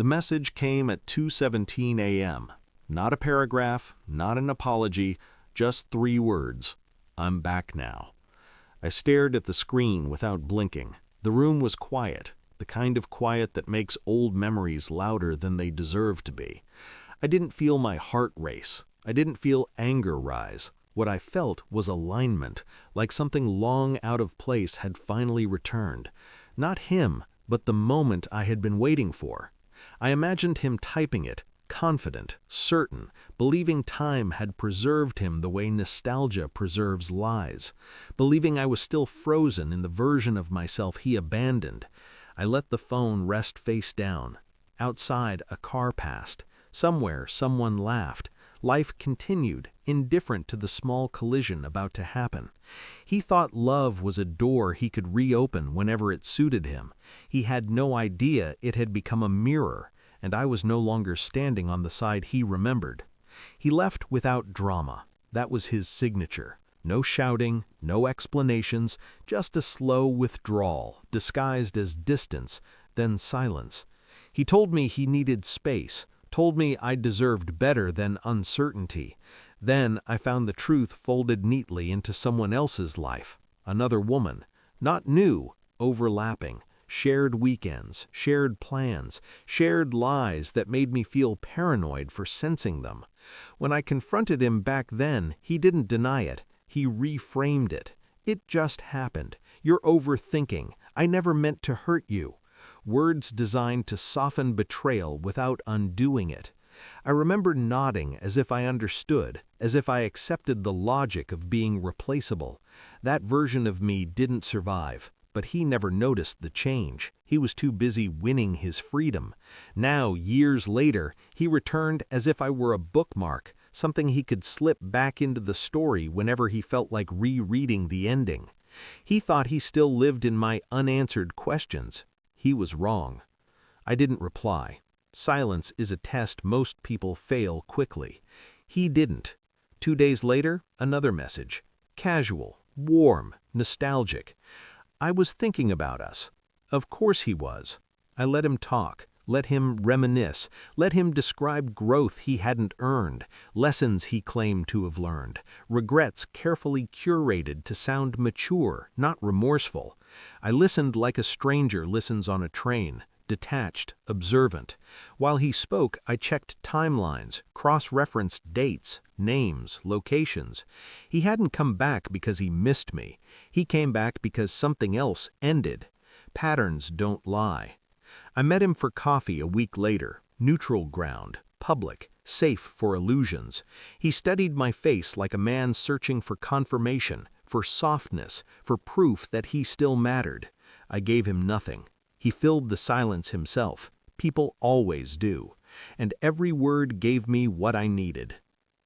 The message came at 2:17 a.m. Not a paragraph, not an apology, just 3 words. I'm back now. I stared at the screen without blinking. The room was quiet, the kind of quiet that makes old memories louder than they deserve to be. I didn't feel my heart race. I didn't feel anger rise. What I felt was alignment, like something long out of place had finally returned. Not him, but the moment I had been waiting for. I imagined him typing it, confident, certain, believing time had preserved him the way nostalgia preserves lies, believing I was still frozen in the version of myself he abandoned. I let the phone rest face down. Outside, a car passed. Somewhere, someone laughed. Life continued, indifferent to the small collision about to happen. He thought love was a door he could reopen whenever it suited him. He had no idea it had become a mirror, and I was no longer standing on the side he remembered. He left without drama. That was his signature. No shouting, no explanations, just a slow withdrawal, disguised as distance, then silence. He told me he needed space, told me I deserved better than uncertainty. Then I found the truth folded neatly into someone else's life. Another woman. Not new, overlapping. Shared weekends, shared plans, shared lies that made me feel paranoid for sensing them. When I confronted him back then, he didn't deny it. He reframed it. It just happened. You're overthinking. I never meant to hurt you. Words designed to soften betrayal without undoing it. I remember nodding as if I understood, as if I accepted the logic of being replaceable. That version of me didn't survive. But he never noticed the change. He was too busy winning his freedom. Now, years later, he returned as if I were a bookmark, something he could slip back into the story whenever he felt like rereading the ending. He thought he still lived in my unanswered questions. He was wrong. I didn't reply. Silence is a test most people fail quickly. He didn't. 2 days later, another message. Casual, warm, nostalgic. I was thinking about us. Of course he was. I let him talk, let him reminisce, let him describe growth he hadn't earned, lessons he claimed to have learned, regrets carefully curated to sound mature, not remorseful. I listened like a stranger listens on a train, detached, observant. While he spoke, I checked timelines, cross-referenced dates, names, locations. He hadn't come back because he missed me. He came back because something else ended. Patterns don't lie. I met him for coffee a week later, neutral ground, public, safe for illusions. He studied my face like a man searching for confirmation, for softness, for proof that he still mattered. I gave him nothing. He filled the silence himself. People always do. And every word gave me what I needed.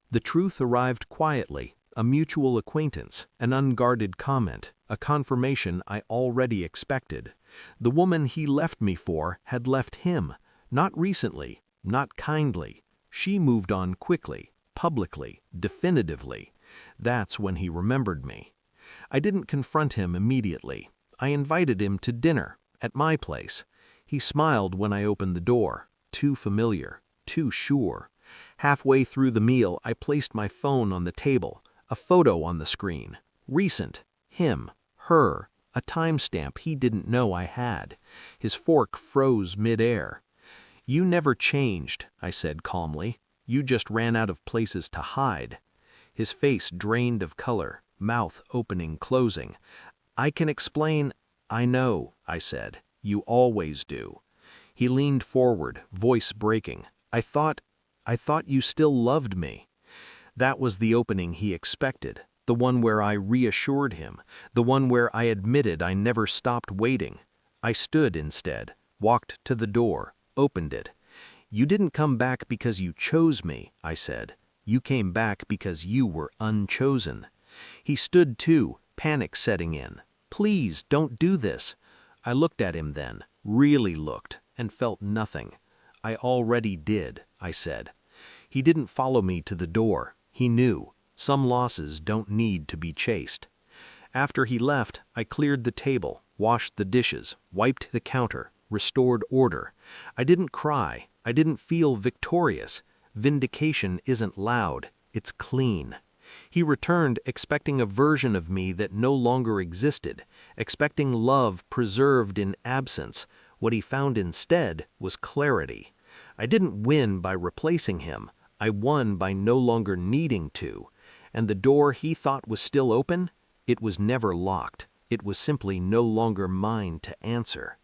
The truth arrived quietly, a mutual acquaintance, an unguarded comment, a confirmation I already expected. The woman he left me for had left him, not recently, not kindly. She moved on quickly, publicly, definitively. That's when he remembered me. I didn't confront him immediately. I invited him to dinner, at my place. He smiled when I opened the door. Too familiar, too sure. Halfway through the meal, I placed my phone on the table, a photo on the screen. Recent. Him. Her. A timestamp he didn't know I had. His fork froze mid-air. You never changed, I said calmly. You just ran out of places to hide. His face drained of color, mouth opening, closing. I can explain. I know, I said. You always do. He leaned forward, voice breaking. I thought you still loved me. That was the opening he expected, the one where I reassured him, the one where I admitted I never stopped waiting. I stood instead, walked to the door, opened it. You didn't come back because you chose me, I said. You came back because you were unchosen. He stood too, panic setting in. Please, don't do this. I looked at him then, really looked, and felt nothing. I already did, I said. He didn't follow me to the door. He knew. Some losses don't need to be chased. After he left, I cleared the table, washed the dishes, wiped the counter, restored order. I didn't cry. I didn't feel victorious. Vindication isn't loud. It's clean. He returned expecting a version of me that no longer existed, expecting love preserved in absence. What he found instead was clarity. I didn't win by replacing him. I won by no longer needing to. And the door he thought was still open, it was never locked. It was simply no longer mine to answer.